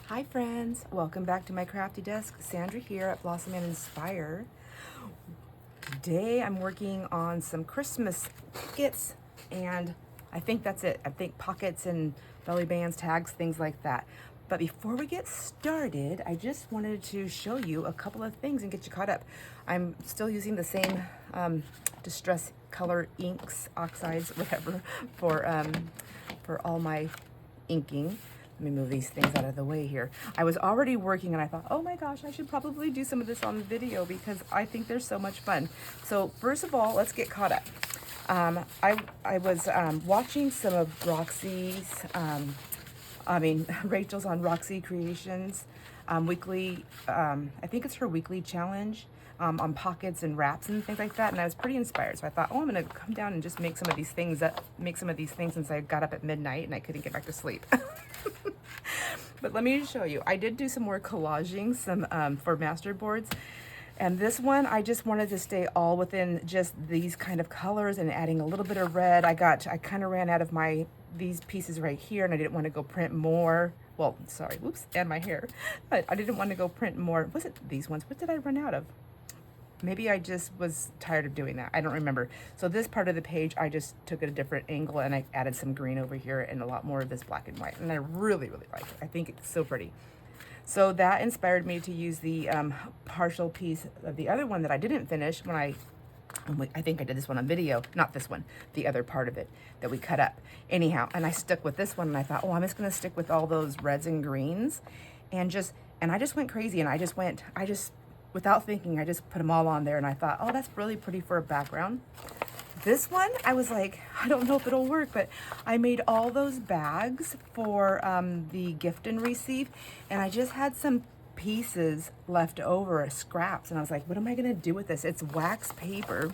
Hi friends, welcome back to my crafty desk. Sandra here at Blossom and Inspire. Today I'm working on some Christmas pockets, and I think that's it. I think pockets and belly bands, tags, things like that. But before we get started, I just wanted to show you a couple of things and get you caught up. I'm still using the same distress color inks, oxides, whatever, for all my inking. Let me move these things out of the way here. I was already working and I thought, oh my gosh, I should probably do some of this on video because I think they're so much fun. So first of all, let's get caught up. I was watching some of Roxy's, Rachel's on Roxy Creations weekly, I think it's her weekly challenge on pockets and wraps and things like that. And I was pretty inspired. So I thought, oh, I'm gonna come down and just make some of these things since I got up at midnight and I couldn't get back to sleep. But let me show you. I did do some more collaging, for master boards. And this one, I just wanted to stay all within just these kind of colors and adding a little bit of red. I kind of ran out of these pieces right here and I didn't want to go print more. Well, sorry, whoops, and my hair. But I didn't want to go print more. Was it these ones? What did I run out of? Maybe I just was tired of doing that. I don't remember. So this part of the page, I just took it a different angle and I added some green over here and a lot more of this black and white. And I really, really like it. I think it's so pretty. So that inspired me to use the partial piece of the other one that I didn't finish when I think I did this one on video, not this one, the other part of it that we cut up. Anyhow, and I stuck with this one and I thought, oh, I'm just gonna stick with all those reds and greens and I just went crazy and I just without thinking, I just put them all on there and I thought, oh, that's really pretty for a background. This one, I was like, I don't know if it'll work, but I made all those bags for the gift and receive, and I just had some pieces left over, scraps, and I was like, what am I gonna do with this? It's wax paper.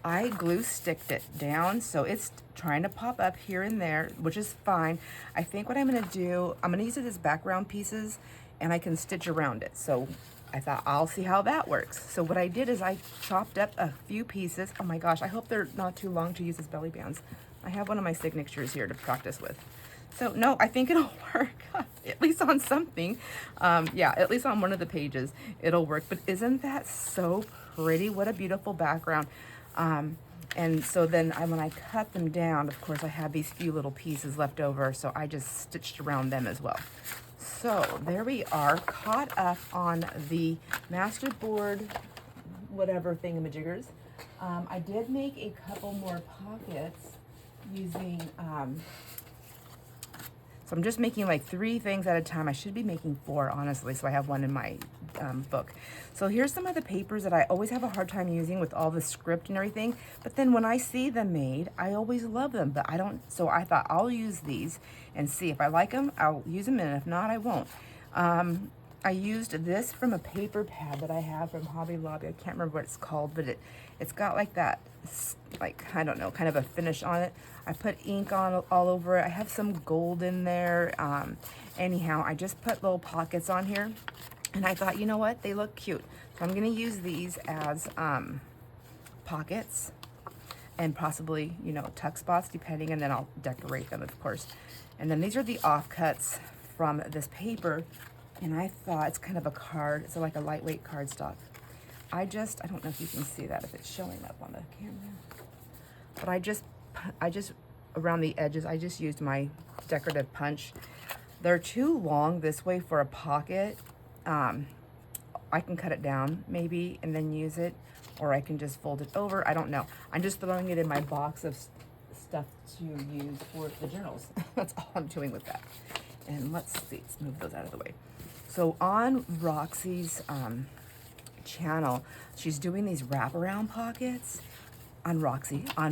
I glue sticked it down, so it's trying to pop up here and there, which is fine. I think what I'm gonna do, I'm gonna use it as background pieces, and I can stitch around it. So I thought, I'll see how that works. So what I did is I chopped up a few pieces. Oh my gosh, I hope they're not too long to use as belly bands. I have one of my signatures here to practice with. So no, I think it'll work, at least on something. Yeah, at least on one of the pages, it'll work. But isn't that so pretty? What a beautiful background. And so then when I cut them down, of course, I had these few little pieces left over, so I just stitched around them as well. So there we are, caught up on the masterboard, whatever thingamajiggers. I did make a couple more pockets using, so I'm just making like 3 things at a time. I should be making 4, honestly, so I have one in my book. So here's some of the papers that I always have a hard time using with all the script and everything, but then when I see them made, I always love them, but I don't, so I thought I'll use these and see if I like them, I'll use them, and if not, I won't. I used this from a paper pad that I have from Hobby Lobby. I can't remember what it's called, but it's got like that, like, I don't know, kind of a finish on it. I put ink on all over it. I have some gold in there. Anyhow, I just put little pockets on here. And I thought, you know what? They look cute. So I'm gonna use these as pockets and possibly, you know, tuck spots depending, and then I'll decorate them, of course. And then these are the offcuts from this paper. And I thought it's kind of a card. It's like a lightweight cardstock. I don't know if you can see that, if it's showing up on the camera. But I just, around the edges, I just used my decorative punch. They're too long this way for a pocket. I can cut it down maybe and then use it, or I can just fold it over. I don't know. I'm just throwing it in my box of stuff to use for the journals. That's all I'm doing with that. And let's see, let's move those out of the way. So on Roxy's channel, she's doing these wraparound pockets. On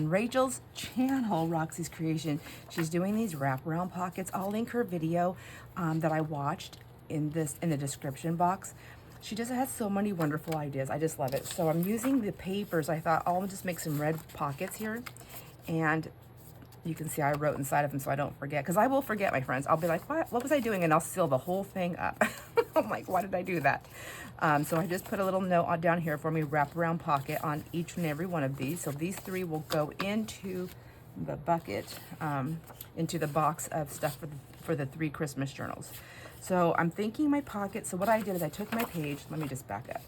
Rachel's channel, Roxy's Creation, she's doing these wraparound pockets. I'll link her video that I watched in the description box. She just has so many wonderful ideas. I just love it. So I'm using the papers. I thought I'll just make some red pockets here, and you can see I wrote inside of them so I don't forget, because I will forget, my friends. I'll be like, what was I doing? And I'll seal the whole thing up. I'm like, why did I do that? So I just put a little note on down here for me, wraparound pocket on each and every one of these. So these 3 will go into the bucket, into the box of stuff for the 3 Christmas journals. So I'm thinking my pocket, so what I did is I took my page, let me just back up.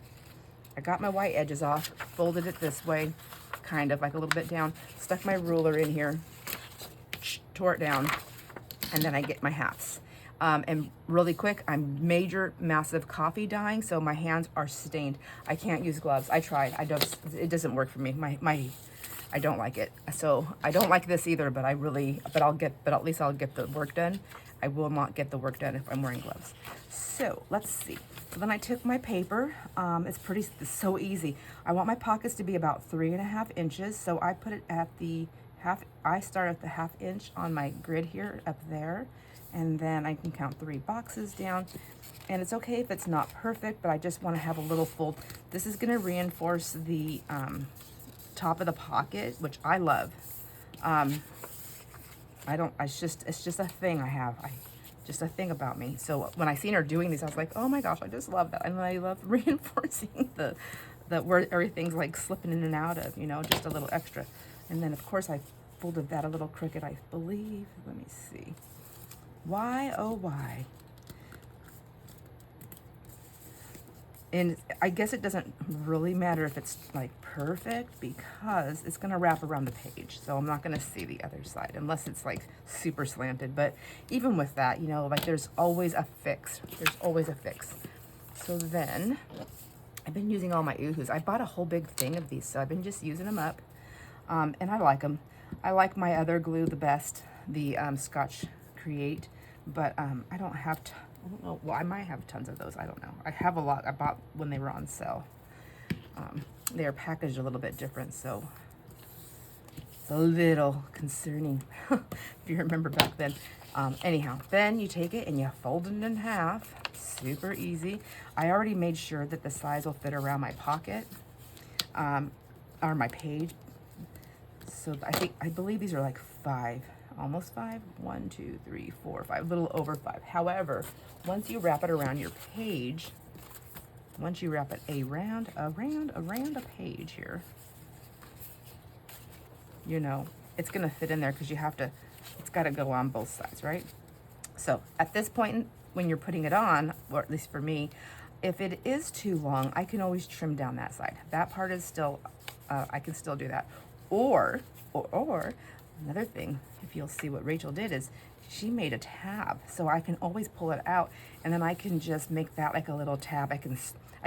I got my white edges off, folded it this way, kind of like a little bit down, stuck my ruler in here, tore it down, and then I get my halves. And really quick, I'm massive coffee dyeing, so my hands are stained. I can't use gloves. I tried. It doesn't work for me. I don't like it. So I don't like this either, but at least I'll get the work done. I will not get the work done if I'm wearing gloves. So let's see. So then I took my paper. It's so easy. I want my pockets to be about 3.5 inches. So I put it at the I start at the 1/2 inch on my grid here up there. And then I can count 3 boxes down. And it's okay if it's not perfect, but I just want to have a little fold. This is going to reinforce the top of the pocket, which I love. It's just a thing I have. Just a thing about me. So when I seen her doing these, I was like, oh my gosh, I just love that. And I love reinforcing the where everything's like slipping in and out of, you know, just a little extra. And then of course I folded that a little crooked, I believe. Let me see. Why, oh why? And I guess it doesn't really matter if it's like perfect because it's gonna wrap around the page. So I'm not gonna see the other side unless it's like super slanted. But even with that, you know, like there's always a fix. There's always a fix. So then I've been using all my Oohoo's. I bought a whole big thing of these, so I've been just using them up. And I like them. I like my other glue the best, the Scotch Create, but I don't have, I don't know, well, I might have tons of those, I don't know. I have a lot, I bought when they were on sale. They are packaged a little bit different, so it's a little concerning, if you remember back then. Anyhow, then you take it and you fold it in half, super easy. I already made sure that the size will fit around my pocket, or my page. So I believe these are like 5. Almost 5. 1, 2, 3, 4, 5. A little over 5. However, once you wrap it around your page, once you wrap it around a page here, you know, it's gonna fit in there because it's got to go on both sides, right? So at this point, when you're putting it on, or at least for me, if it is too long, I can always trim down that side. That part is still, I can still do that. Or another thing, if you'll see what Rachel did, is she made a tab, so I can always pull it out, and then I can just make that like a little tab. I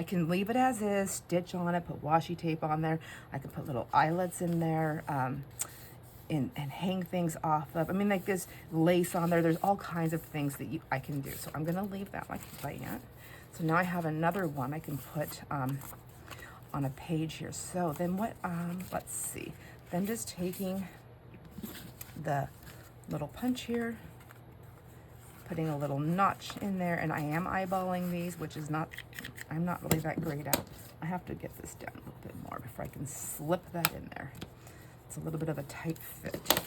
can leave it as is, stitch on it, put washi tape on there. I can put little eyelets in there, and hang things off of. I mean, like this lace on there. There's all kinds of things that I can do. So I'm gonna leave that like that. So now I have another one I can put on a page here. So then what? Let's see. Then just taking the little punch here, putting a little notch in there, and I am eyeballing these, which is I'm not really that great at. I have to get this down a little bit more before I can slip that in there. It's a little bit of a tight fit.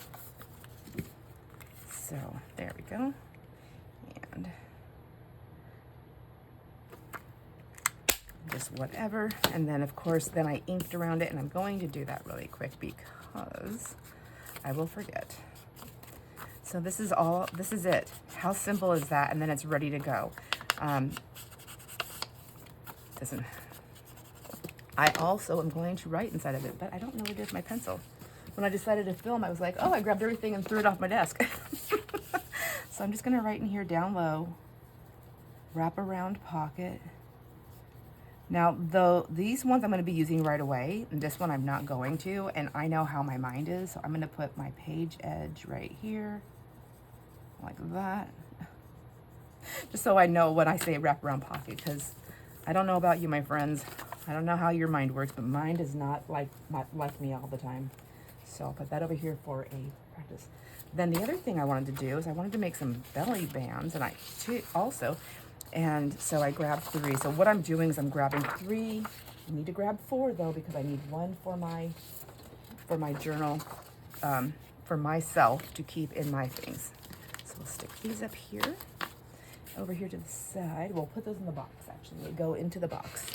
So there we go. And just whatever. And then of course, then I inked around it, and I'm going to do that really quick because I will forget. So this is it. How simple is that? And then it's ready to go. I also am going to write inside of it, but I don't know where it is, my pencil. When I decided to film, I was like, oh, I grabbed everything and threw it off my desk. So I'm just gonna write in here down low, wrap around pocket. Now, these ones I'm gonna be using right away, and this one I'm not going to, and I know how my mind is, so I'm gonna put my page edge right here, like that. Just so I know when I say wrap around pocket, because I don't know about you, my friends. I don't know how your mind works, but mine is not like me all the time. So I'll put that over here for a practice. Then the other thing I wanted to do is I wanted to make some belly bands, and and so I grabbed 3. So what I'm doing is I'm grabbing 3. I need to grab 4 though, because I need 1 for my journal, for myself to keep in my things. So we'll stick these up here, over here to the side. We'll put those in the box, actually. They go into the box.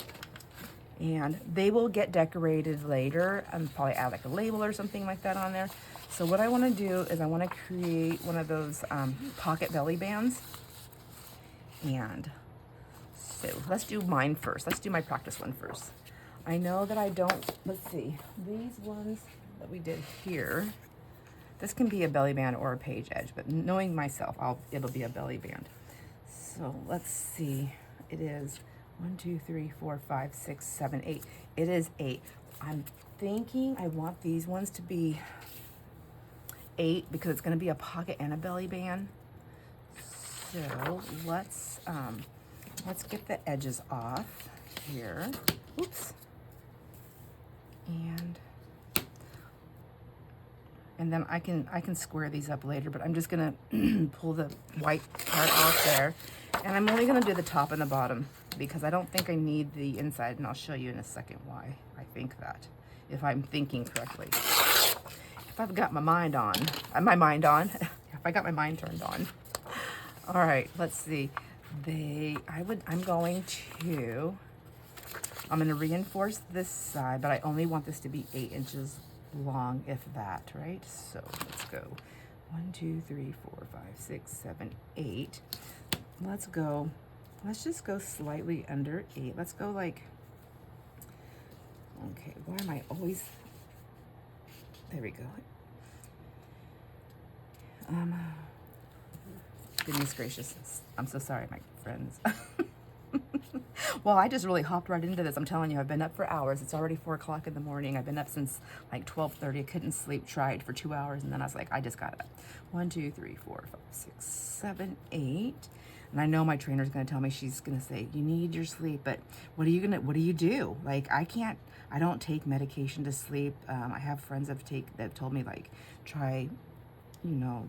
And they will get decorated later. I'll probably add like a label or something like that on there. So what I want to do is I want to create one of those pocket belly bands. And so let's do mine first. Let's do my practice one first. I know that I don't, let's see, these ones that we did here, this can be a belly band or a page edge, but knowing myself, it'll be a belly band. So let's see, it is 1, 2, 3, 4, 5, 6, 7, 8. It is 8. I'm thinking I want these ones to be 8 because it's going to be a pocket and a belly band. So let's get the edges off here. Oops. And then I can square these up later, but I'm just gonna pull the white part off there. And I'm only gonna do the top and the bottom because I don't think I need the inside, and I'll show you in a second why I think that, if I'm thinking correctly. If I've got my mind on, if I got my mind turned on. All right, let's see. I'm gonna reinforce this side, but I only want this to be 8 inches long, if that, right? So let's go 1, 2, 3, 4, 5, 6, 7, 8. Let's just go slightly under 8. Let's go like, okay, why am I always, there we go. Goodness gracious, I'm so sorry, my friends. Well, I just really hopped right into this. I'm telling you, I've been up for hours. It's already 4 o'clock in the morning. I've been up since like 12:30. I couldn't sleep, tried for 2 hours, and then I was like, I just got up. 1, 2, 3, 4, 5, 6, 7, 8. And I know my trainer's gonna tell me, she's gonna say, you need your sleep, but what do you do? Like, I don't take medication to sleep. I have friends that told me, like, try,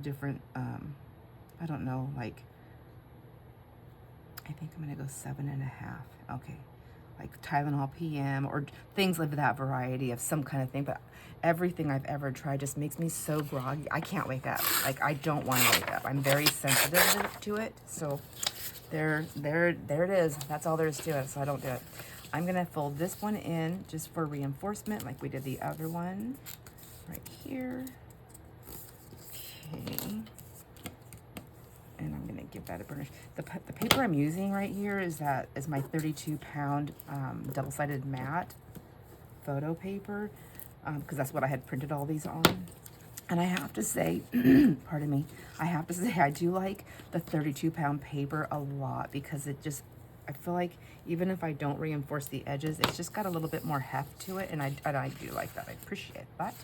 different, I don't know, like, I think I'm gonna go 7.5. Okay, like Tylenol PM or things of that variety of some kind of thing. But everything I've ever tried just makes me so groggy. I can't wake up. Like, I don't want to wake up. I'm very sensitive to it. So there it is. That's all there is to it. So I don't do it. I'm gonna fold this one in just for reinforcement, like we did the other one, right here. Okay. And I'm gonna give that a burnish. The paper I'm using right here is my 32-pound double-sided matte photo paper, because that's what I had printed all these on. And I have to say, pardon me, I have to say I do like the 32-pound paper a lot because I feel like even if I don't reinforce the edges, it's just got a little bit more heft to it, and I do like that. I appreciate that.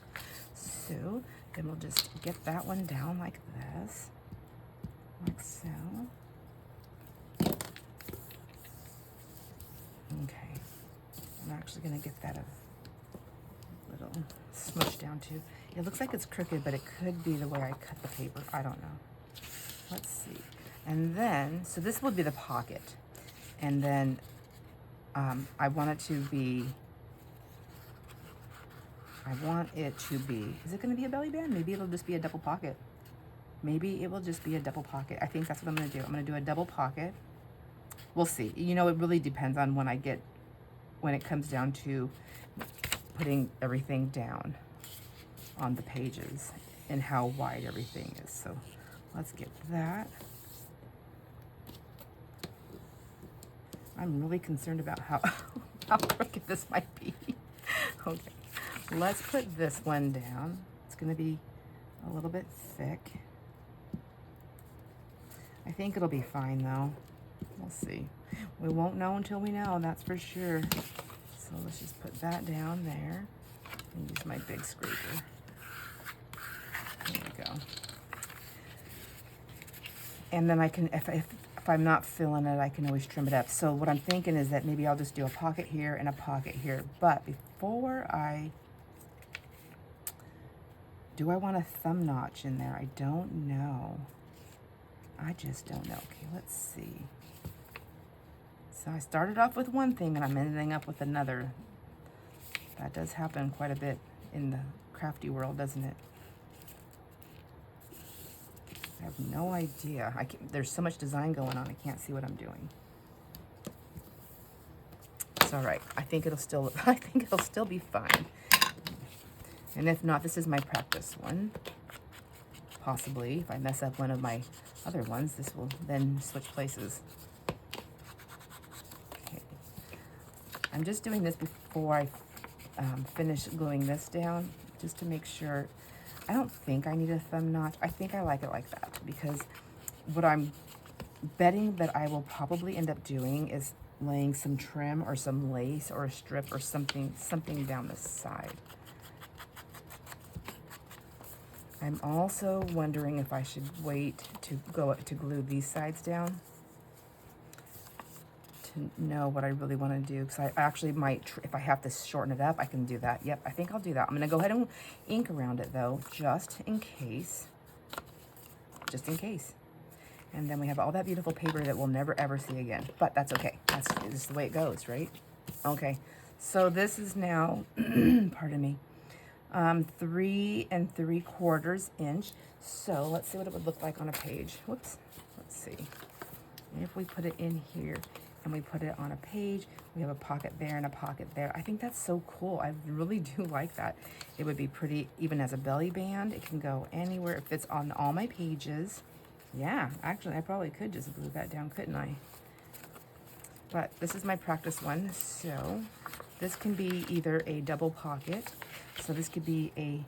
So then we'll just get that one down like this. Like so. Okay. I'm actually going to get that a little smushed down too. It looks like it's crooked, but it could be the way I cut the paper. I don't know. Let's see. And then, so this would be the pocket. And then I want it to be, is it going to be a belly band? Maybe it'll just be a double pocket. Maybe it will just be a double pocket. I think that's what I'm gonna do. I'm gonna do a double pocket. We'll see. It really depends on when it comes down to putting everything down on the pages and how wide everything is. So let's get that. I'm really concerned about how crooked this might be. Okay, let's put this one down. It's gonna be a little bit thick. I think it'll be fine though. We'll see. We won't know until we know, that's for sure. So let's just put that down there and use my big scraper. There we go. And then I can, if I'm not feeling it, I can always trim it up. So what I'm thinking is that maybe I'll just do a pocket here and a pocket here. But before do I want a thumb notch in there? I don't know. I just don't know. Okay, let's see. So I started off with one thing and I'm ending up with another. That does happen quite a bit in the crafty world, doesn't it? I have no idea. There's so much design going on, I can't see what I'm doing. It's all right. I think it'll still be fine. And if not, this is my practice one. Possibly, if I mess up one of my other ones, this will then switch places. Okay. I'm just doing this before I finish gluing this down, just to make sure. I don't think I need a thumb notch. I think I like it like that, because what I'm betting that I will probably end up doing is laying some trim or some lace or a strip or something down the side. I'm also wondering if I should wait to glue these sides down to know what I really want to do, because I actually might, if I have to shorten it up, I can do that. Yep, I think I'll do that. I'm going to go ahead and ink around it though, just in case. Just in case. And then we have all that beautiful paper that we'll never ever see again. But that's okay. That's just the way it goes, right? Okay. So this is now, pardon me, 3 3/4 inch. So let's see what it would look like on a page. Whoops. Let's see. If we put it in here and we put it on a page, we have a pocket there and a pocket there. I think that's so cool. I really do like that. It would be pretty, even as a belly band. It can go anywhere. It fits on all my pages. Yeah, actually, I probably could just glue that down, couldn't I? But this is my practice one, so this can be either a double pocket. So this could be a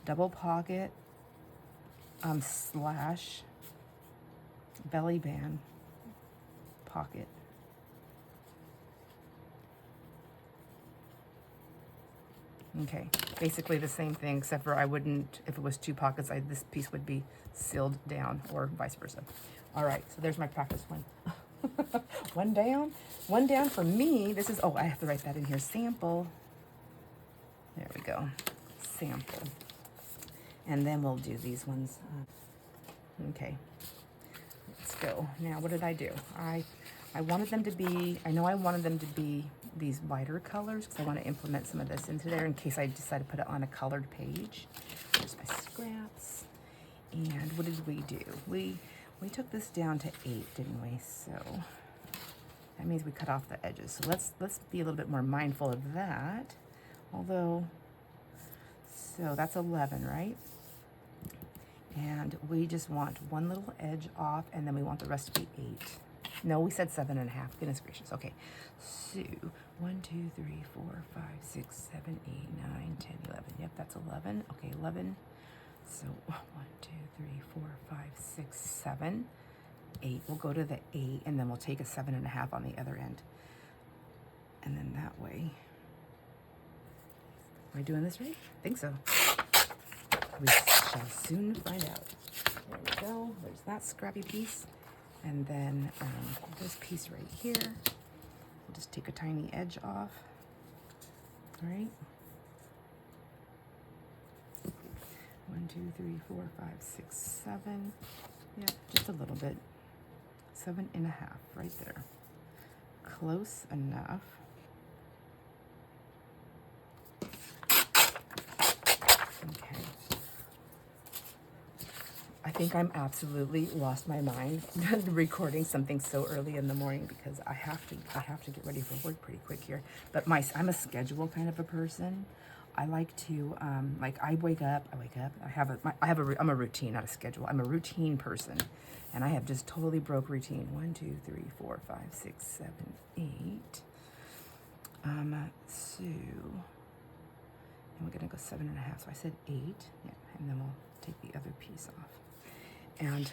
double pocket slash belly band pocket. Okay, basically the same thing, except for I wouldn't, if it was 2 pockets, this piece would be sealed down, or vice versa. All right, so there's my practice one. One down for me. This is, oh, I have to write that in here, sample. There we go, sample. And then we'll do these ones. Okay, let's go. Now, what did I do? I wanted them to be, I know I wanted them to be these lighter colors, because I want to implement some of this into there in case I decide to put it on a colored page. There's my scraps. And what did we do? We took this down to 8, didn't we? So that means we cut off the edges. So let's be a little bit more mindful of that. Although, so that's 11, right? And we just want one little edge off, and then we want the rest to be 8. No, we said 7.5. Goodness gracious. Okay. So 1, 2, 3, 4, 5, 6, 7, 8, 9, 10, 11. Yep, that's 11. Okay, 11. So 1, 2, 3, 4, 5, 6, 7, 8. We'll go to the 8, and then we'll take a 7.5 on the other end. And then that way. Am I doing this right? I think so. We shall soon find out. There we go. There's that scrappy piece. And then this piece right here, we'll just take a tiny edge off. All right. 1, 2, 3, 4, 5, 6, 7. Yep, just a little bit. 7.5 right there. Close enough. Okay. I think I'm absolutely lost my mind recording something so early in the morning, because I have to get ready for work pretty quick here. But I'm a schedule kind of a person. I like to like I wake up. I'm a routine, not a schedule. I'm a routine person, and I have just totally broke routine. 1, 2, 3, 4, 5, 6, 7, 8. So, and we're gonna go 7.5. So I said 8. Yeah, and then we'll take the other piece off. And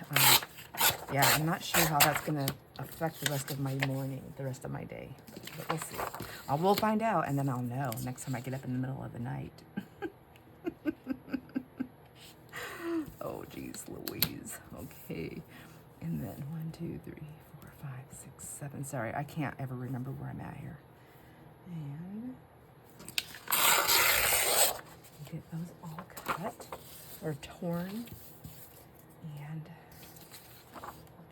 yeah, I'm not sure how that's gonna affect the rest of my morning, the rest of my day, but we'll see. We'll find out, and then I'll know next time I get up in the middle of the night. Oh, geez, Louise. Okay, and then 1, 2, 3, 4, 5, 6, 7. Sorry, I can't ever remember where I'm at here. And get those all cut or torn. And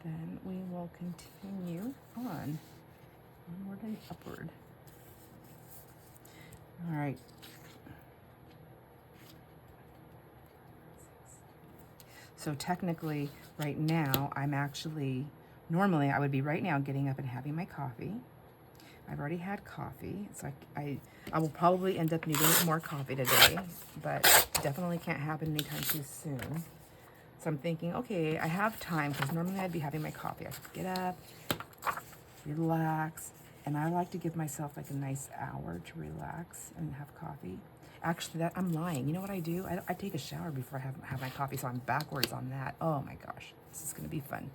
then we will continue on, onward and upward. All right. So technically, right now, I'm actually, normally I would be right now getting up and having my coffee. I've already had coffee, so I will probably end up needing more coffee today, but definitely can't happen anytime too soon. So I'm thinking, okay, I have time, because normally I'd be having my coffee. I could get up, relax, and I like to give myself like a nice hour to relax and have coffee. Actually, that I'm lying. You know what I do? I take a shower before I have my coffee, so I'm backwards on that. Oh my gosh, this is gonna be fun.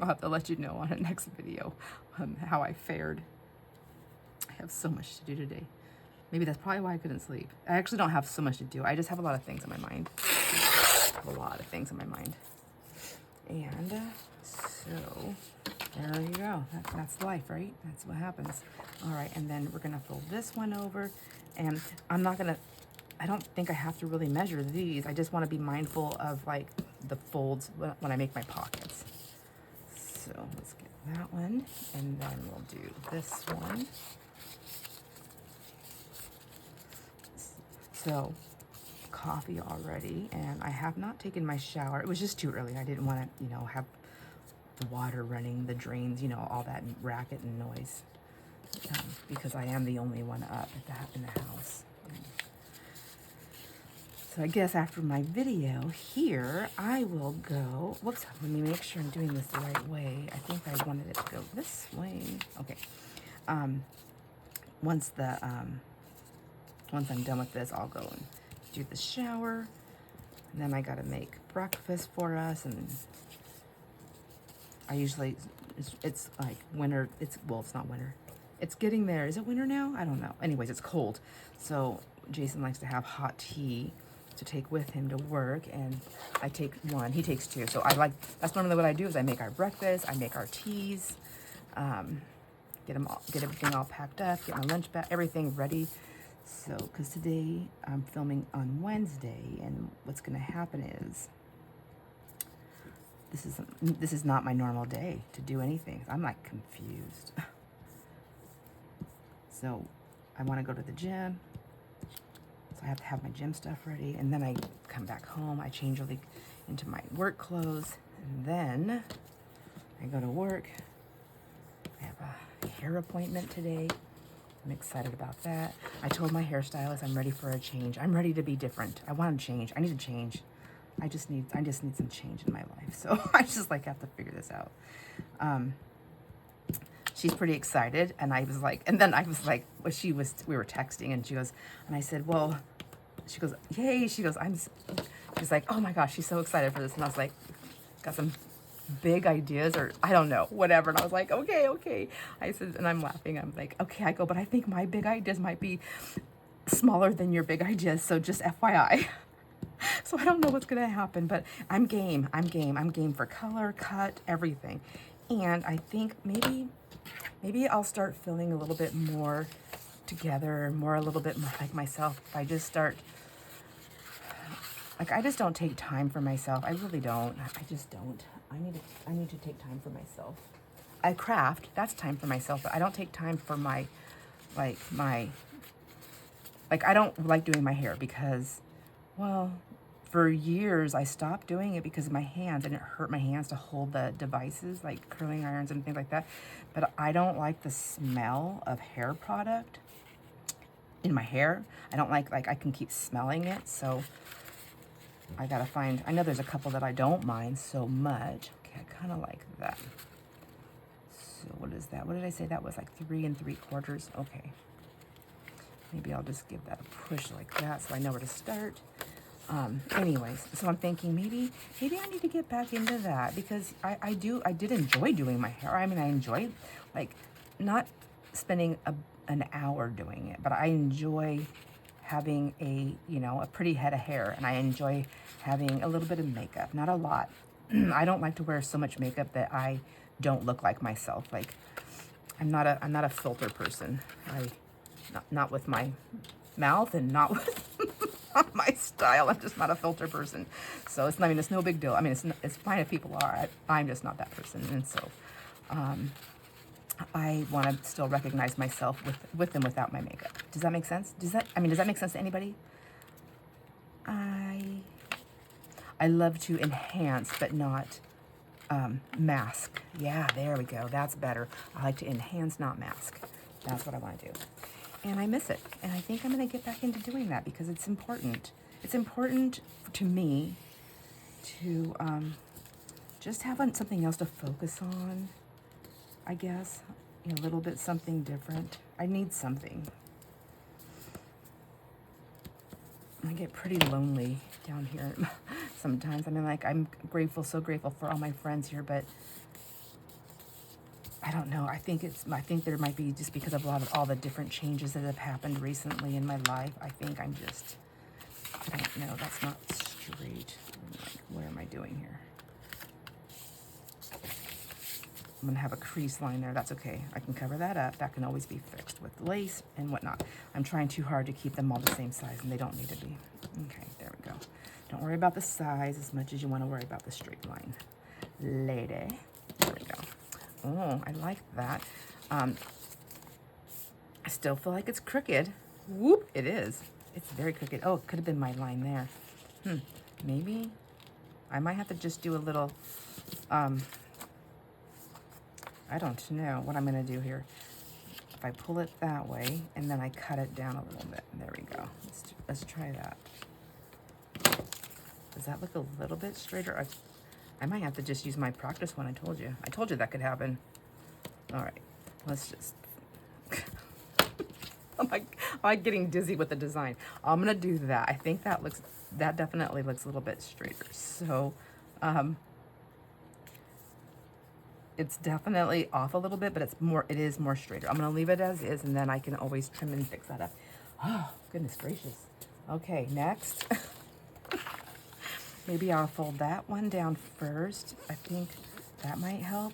I'll have to let you know on a next video how I fared. I have so much to do today. Maybe that's probably why I couldn't sleep. I actually don't have so much to do. I just have a lot of things in my mind. A lot of things in my mind. And so there you go. That's life, right? That's what happens. All right, and then we're gonna fold this one over, and I don't think I have to really measure these. I just want to be mindful of like the folds when I make my pockets. So let's get that one, and then we'll do this one. So coffee already, and I have not taken my shower. It was just too early. I didn't want to, you know, have the water running, the drains, you know, all that racket and noise, because I am the only one up in the house. So I guess after my video here, I will go, whoops, let me make sure I'm doing this the right way. I think I wanted it to go this way. Okay. Once I'm done with this, I'll go and do the shower. And then I gotta make breakfast for us, and I usually, it's like winter, well, it's not winter. It's getting there. Is it winter now? I don't know. Anyways, it's cold. So Jason likes to have hot tea to take with him to work, and I take one, he takes two. So that's normally what I do, is I make our breakfast, I make our teas, get everything all packed up, get my lunch bag, everything ready. So, because today I'm filming on Wednesday, and what's gonna happen is, this is not my normal day to do anything. I'm like confused. So I wanna go to the gym. So I have to have my gym stuff ready, and then I come back home, I change really into my work clothes, and then I go to work. I have a hair appointment today. I'm excited about that. I told my hairstylist I'm ready for a change. I'm ready to be different. I want to change. I need to change. I just need some change in my life. So I just like have to figure this out. She's pretty excited, and I was like, we were texting, and she goes, and I said, well, she goes, yay, she's like, oh my gosh, she's so excited for this, and I was like, got some big ideas, or I don't know, whatever, and I was like, okay, I said, and I'm laughing, I'm like, okay, I go, but I think my big ideas might be smaller than your big ideas, so just FYI. So I don't know what's gonna happen, but I'm game for color, cut, everything, and I think maybe I'll start feeling a little bit more together, a little bit more like myself. If I just start, like, I just don't take time for myself. I really don't. I just don't. I need to take time for myself. I craft, that's time for myself, but I don't take time for I don't like doing my hair because, well, for years I stopped doing it because of my hands, and it hurt my hands to hold the devices like curling irons and things like that. But I don't like the smell of hair product in my hair. I don't like I can keep smelling it, so I gotta find, I know there's a couple that I don't mind so much. Okay, I kind of like that. So what is that? What did I say? That was like 3 3/4. Okay. Maybe I'll just give that a push like that so I know where to start. Anyways, so I'm thinking maybe I need to get back into that, because I did enjoy doing my hair. I mean, I enjoy like not spending an hour doing it, but I enjoy having a pretty head of hair, and I enjoy having a little bit of makeup, not a lot. I don't like to wear so much makeup that I don't look like myself. Like I'm not a filter person. Not with my mouth, and not with my style. I'm just not a filter person. So it's no big deal. I mean, it's fine if people are. I'm just not that person. And so I want to still recognize myself with and without my makeup. Does that make sense? Does that make sense to anybody? I love to enhance, but not mask. Yeah, there we go. That's better. I like to enhance, not mask. That's what I want to do. And I miss it. And I think I'm going to get back into doing that because it's important. It's important to me to just have something else to focus on, I guess. You know, a little bit something different. I need something. I get pretty lonely down here sometimes. I mean, like, I'm grateful, so grateful for all my friends here, but I don't know. I think there might be just because of all the different changes that have happened recently in my life. I think I'm just, I don't know. That's not straight. Like, what am I doing here? I'm going to have a crease line there. That's okay. I can cover that up. That can always be fixed with lace and whatnot. I'm trying too hard to keep them all the same size, and they don't need to be. Okay, there we go. Don't worry about the size as much as you want to worry about the straight line. Lady. There we go. Oh, I like that. I still feel like it's crooked. Whoop, it is. It's very crooked. Oh, it could have been my line there. Maybe I might have to just do a little, I don't know what I'm going to do here. If I pull it that way and then I cut it down a little bit. There we go. Let's try that. Does that look a little bit straighter? I might have to just use my practice one. I told you that could happen. All right, let's just, I'm like getting dizzy with the design. I'm gonna do that. I think that definitely looks a little bit straighter. So, it's definitely off a little bit, but it is more straighter. I'm gonna leave it as is, and then I can always trim and fix that up. Oh, goodness gracious. Okay, next. Maybe I'll fold that one down first. I think that might help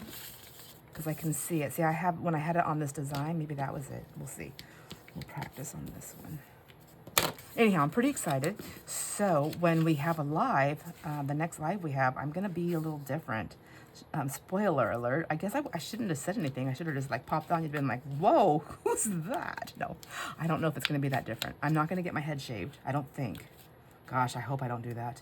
because I can see it. See, when I had it on this design, maybe that was it. We'll see. We'll practice on this one. Anyhow, I'm pretty excited. So when we have a live, the next live we have, I'm gonna be a little different. Spoiler alert. I guess I shouldn't have said anything. I should have just like popped on. You'd been like, whoa, who's that? No, I don't know if it's gonna be that different. I'm not gonna get my head shaved. I don't think. Gosh, I hope I don't do that.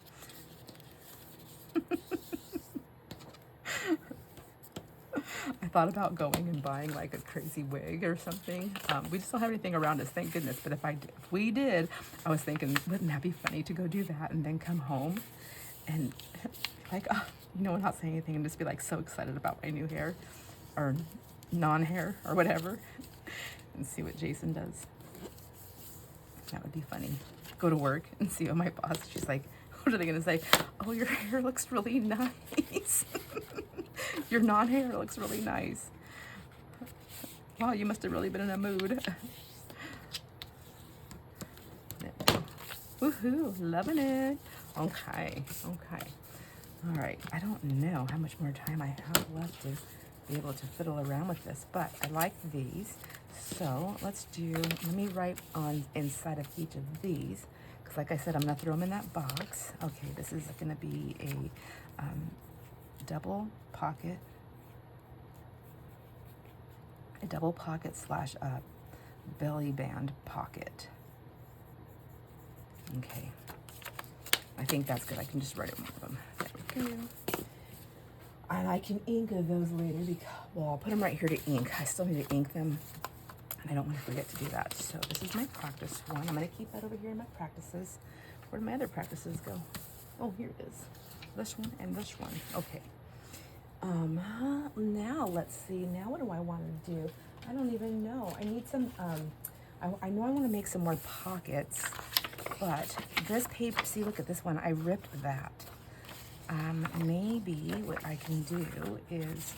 I thought about going and buying like a crazy wig or something. We just don't have anything around us, thank goodness. But if we did, I was thinking, wouldn't that be funny to go do that and then come home and like, not say anything and just be like so excited about my new hair or non-hair or whatever and see what Jason does. That would be funny. Go to work and see what my boss, she's like, what are they going to say? Oh, your hair looks really nice. Your non-hair looks really nice. Wow, you must have really been in a mood. Woohoo, loving it. Okay. All right, I don't know how much more time I have left to be able to fiddle around with this, but I like these. So let me write on inside of each of these. Like I said, I'm gonna throw them in that box. Okay, this is gonna be a double pocket slash belly band pocket. Okay, I think that's good. I can just write it one of them. There we go. And I can ink those later because, well, I'll put them right here to ink. I still need to ink them. And I don't want to forget to do that. So this is my practice one. I'm going to keep that over here in my practices. Where do my other practices go? Oh, here it is. This one and this one. Okay. Now let's see. Now what do I want to do? I don't even know. I need some, I know I want to make some more pockets, but this paper, see, look at this one. I ripped that. Maybe what I can do is,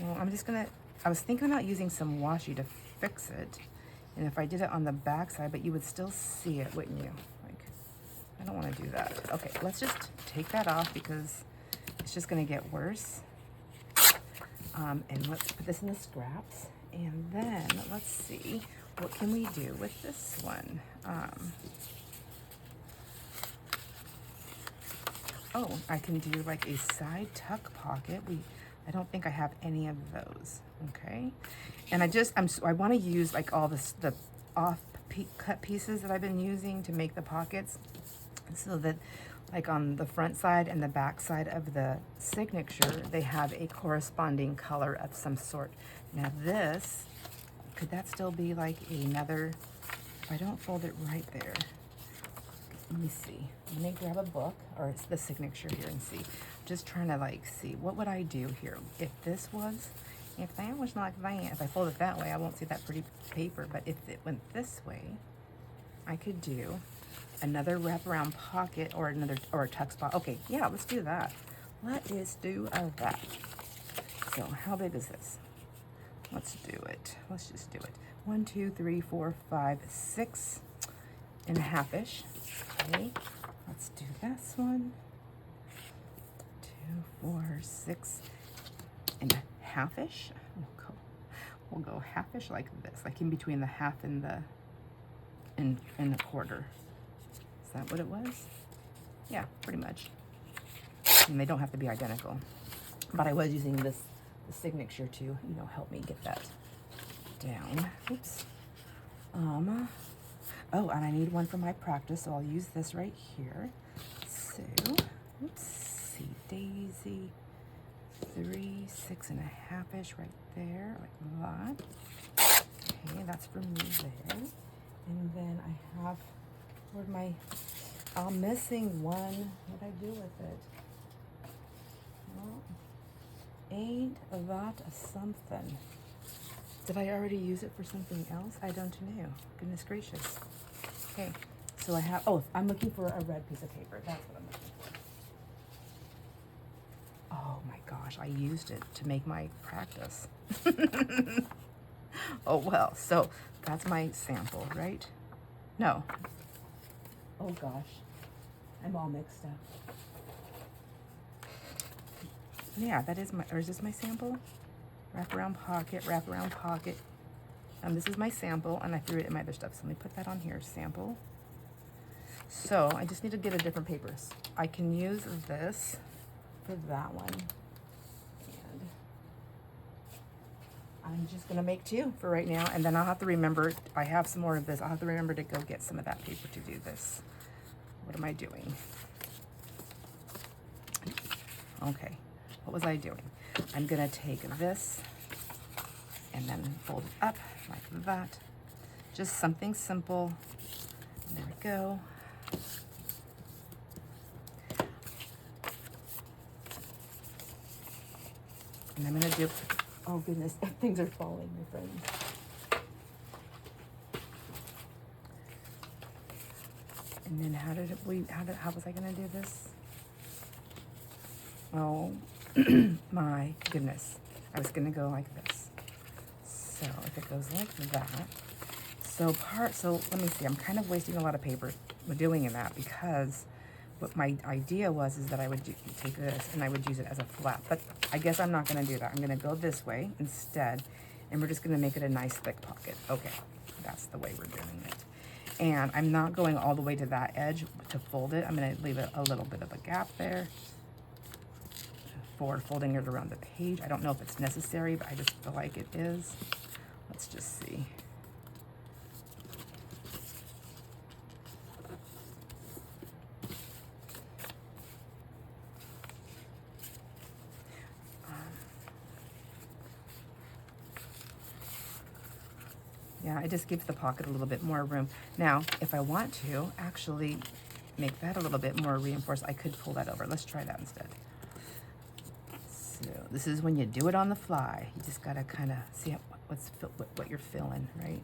well, I was thinking about using some washi to fix it. And if I did it on the back side, but you would still see it, wouldn't you? Like, I don't want to do that. Okay, let's just take that off because it's just going to get worse. And let's put this in the scraps. And then let's see, what can we do with this one? Oh, I can do like a side tuck pocket. I don't think I have any of those, okay? And I want to use like all the cut pieces that I've been using to make the pockets so that like on the front side and the back side of the signature, they have a corresponding color of some sort. Now this, could that still be like another, if I don't fold it right there, let me see. Let me grab a book, or it's the signature here, and see. Just trying to like see, what would I do here? If this was, if that was like that, if I fold it that way, I won't see that pretty paper, but if it went this way, I could do another wraparound pocket or another, or a tuck spot. Okay, yeah, let's do that. Let us do that. So how big is this? Let's do it. Let's just do it. 1, 2, 3, 4, 5, 6 and a half-ish. Okay, let's do this one. 2, 4, 6 and a half-ish. We'll go half-ish like this, like in between the half and the and the quarter. Is that what it was? Yeah, pretty much. And they don't have to be identical, but I was using this the signature to, you know, help me get that down. Oops. Oh, and I need one for my practice, so I'll use this right here. So, oops, see, daisy, 3, 6 and a half-ish right there, like that. Okay, that's for me there. And then I have, where'd my, I'm missing one. What'd I do with it? Well, ain't that a something? Did I already use it for something else? I don't know. Goodness gracious. Okay, so I have, oh, I'm looking for a red piece of paper. That's what I'm looking for. Oh my gosh, I used it to make my practice. Oh well, so that's my sample, right? No. Oh gosh, I'm all mixed up. Yeah, that is my, or is this my sample? Wraparound pocket, wraparound pocket. This is my sample, and I threw it in my other stuff. So let me put that on here, sample. So I just need to get a different paper. I can use this for that one. And I'm just gonna make 2 for right now, and then I'll have to remember, I have some more of this. I'll have to remember to go get some of that paper to do this. What am I doing? Okay, what was I doing? I'm gonna take this and then fold it up like that. Just something simple. There we go. And I'm gonna do, oh goodness, things are falling, my friends. And then how was I gonna do this? Oh my goodness. I was gonna go like this. So if it goes like that, so let me see, I'm kind of wasting a lot of paper doing that, because what my idea was is that I would take this and I would use it as a flap, but I guess I'm not gonna do that. I'm gonna go this way instead, and we're just gonna make it a nice thick pocket. Okay, that's the way we're doing it. And I'm not going all the way to that edge to fold it. I'm gonna leave it a little bit of a gap there for folding it around the page. I don't know if it's necessary, but I just feel like it is. Let's just see. Yeah, it just gives the pocket a little bit more room. Now, if I want to actually make that a little bit more reinforced, I could pull that over. Let's try that instead. So this is when you do it on the fly. You just gotta kind of see what you're feeling, right?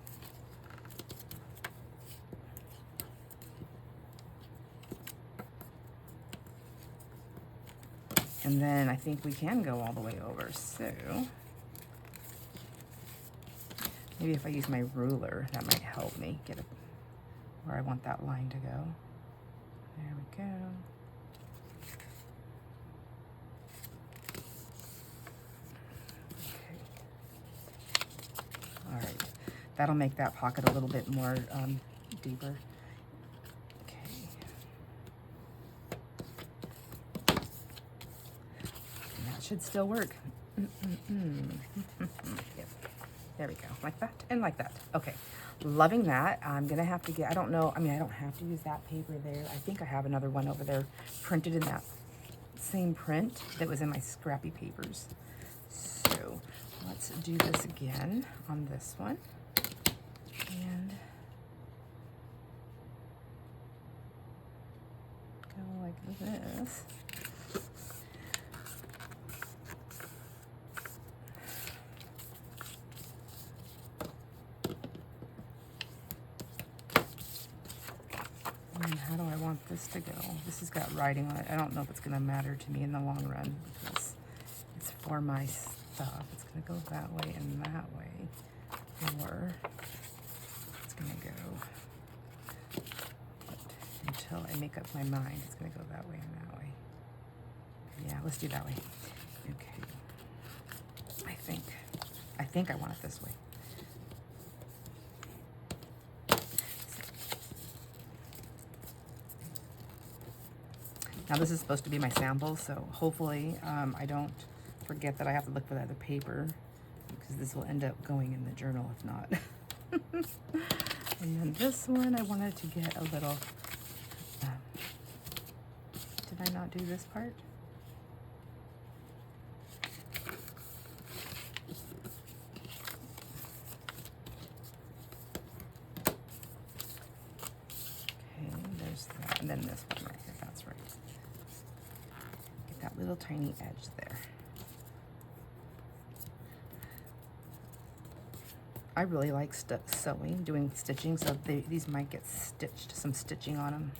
And then I think we can go all the way over. So maybe if I use my ruler, that might help me get it where I want that line to go. There we go. All right, that'll make that pocket a little bit more deeper. Okay. And that should still work. Yep. There we go, like that and like that. Okay, loving that. I'm gonna have to get, I don't know, I mean, I don't have to use that paper there. I think I have another one over there printed in that same print that was in my scrappy papers. So let's do this again on this one. And go like this. And how do I want this to go? This has got writing on it. I don't know if it's gonna matter to me in the long run because it's for my stuff. It's gonna go that way and that way. Or it's gonna go, but until I make up my mind, it's gonna go that way and that way. Yeah, let's do that way. Okay. I think I want it this way. Now this is supposed to be my sample, so hopefully I don't forget that I have to look for the other paper because this will end up going in the journal if not. And then this one, I wanted to get a little, did I not do this part? Okay, there's that, and then this one right here, that's right. Get that little tiny edge there. I really like sewing, doing stitching, so these might get stitched, some stitching on them.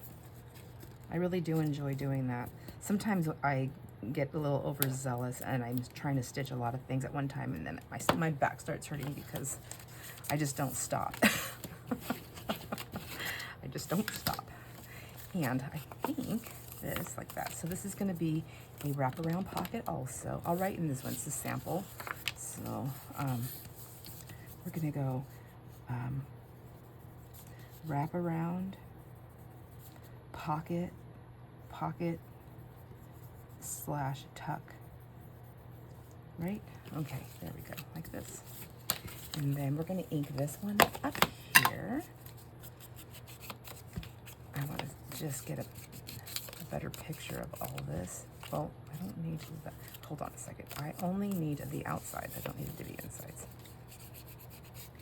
I really do enjoy doing that. Sometimes I get a little overzealous and I'm trying to stitch a lot of things at one time and then my back starts hurting because I just don't stop. I just don't stop. And I think this, like that. So this is gonna be a wraparound pocket also. I'll write in this one, it's a sample. So, we're gonna go wrap around, pocket, pocket, slash tuck, right? Okay, there we go, like this. And then we're gonna ink this one up here. I wanna just get a better picture of all this. Well, I don't need that. Hold on a second. I only need the outsides. I don't need it to be insides.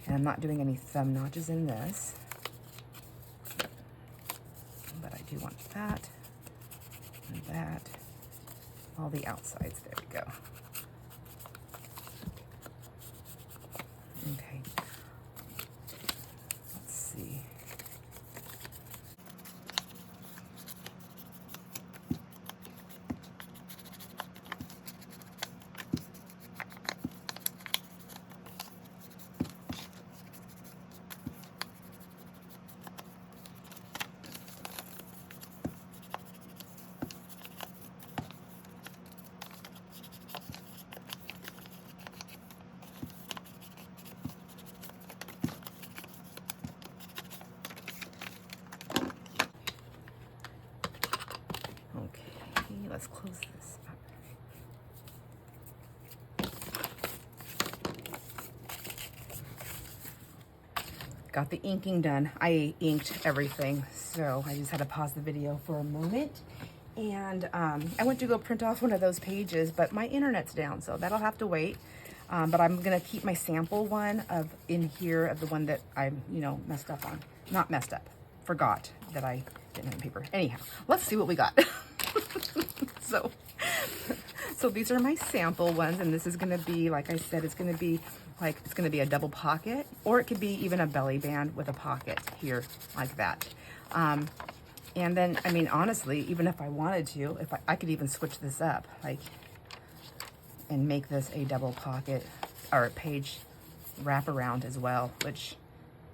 And I'm not doing any thumb notches in this, but I do want that and that, all the outsides. There we go. Okay, let's see. Let's close this up. Got the inking done. I inked everything, so I just had to pause the video for a moment. And I went to go print off one of those pages, but my internet's down, so that'll have to wait. But I'm gonna keep my sample one in here of the one that I, messed up on. Not messed up, forgot that I didn't have paper. Anyhow, let's see what we got. So these are my sample ones, and this is gonna be, like I said, it's gonna be a double pocket, or it could be even a belly band with a pocket here, like that. And then, I mean, honestly, even if I wanted to, I could even switch this up, like, and make this a double pocket or a page wraparound as well, which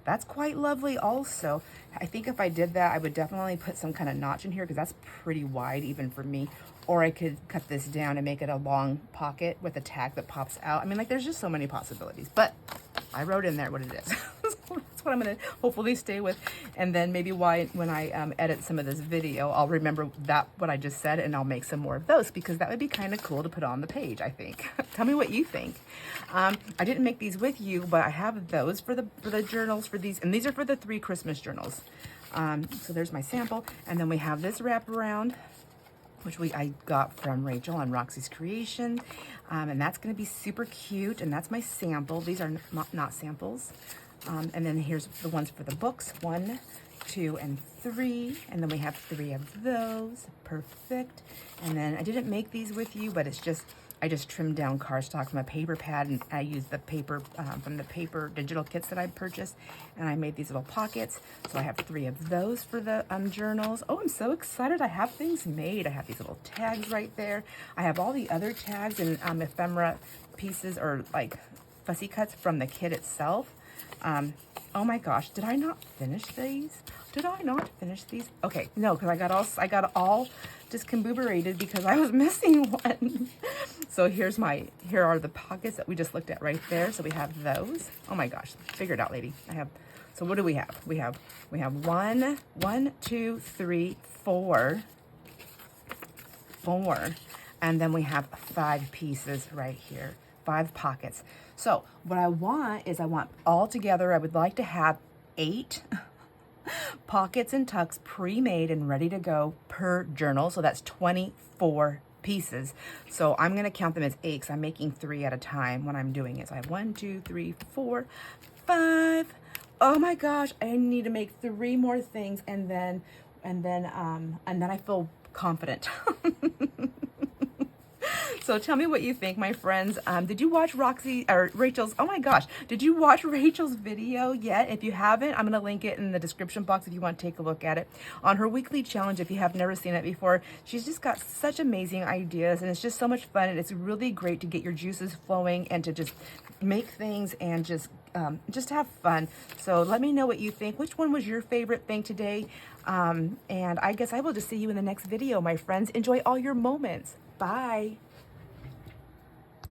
that's quite lovely also. I think if I did that, I would definitely put some kind of notch in here because that's pretty wide even for me. Or I could cut this down and make it a long pocket with a tag that pops out. I mean, like, there's just so many possibilities. But I wrote in there what it is. So let's That's what I'm gonna hopefully stay with. And then maybe when I edit some of this video, I'll remember what I just said, and I'll make some more of those, because that would be kind of cool to put on the page, I think. Tell me what you think. I didn't make these with you, but I have those for the journals for these, and these are for the 3 Christmas journals. So there's my sample, and then we have this wraparound, which I got from Rachel on Roxy's Creation, and that's going to be super cute, and that's my sample. These are not samples. And then here's the ones for the books, 1, 2, and 3, and then we have 3 of those. Perfect. And then I didn't make these with you, but I just trimmed down cardstock from a paper pad, and I used the paper from the paper digital kits that I purchased, and I made these little pockets. So I have 3 of those for the journals. Oh, I'm so excited. I have things made. I have these little tags right there. I have all the other tags and ephemera pieces, or like fussy cuts from the kit itself. Oh my gosh, did I not finish these? Did I not finish these? Okay, no, because I got all discombobulated because I was missing one. So here are the pockets that we just looked at right there. So we have those. Oh my gosh, figure it out, lady. So what do we have? We have 1, 2, 3, 4, and then we have 5 pieces right here, 5 pockets. So what I want all together, I would like to have 8 pockets and tucks pre-made and ready to go per journal. So that's 24 pieces. So I'm going to count them as 8 because I'm making 3 at a time when I'm doing it. So I have 1, 2, 3, 4, 5. Oh my gosh, I need to make 3 more things, and then I feel confident. So tell me what you think, my friends. Did you watch Rachel's, oh my gosh, did you watch Rachel's video yet? If you haven't, I'm going to link it in the description box if you want to take a look at it. On her weekly challenge, if you have never seen it before, she's just got such amazing ideas, and it's just so much fun, and it's really great to get your juices flowing and to just make things and just have fun. So let me know what you think. Which one was your favorite thing today? And I guess I will just see you in the next video, my friends. Enjoy all your moments. Bye.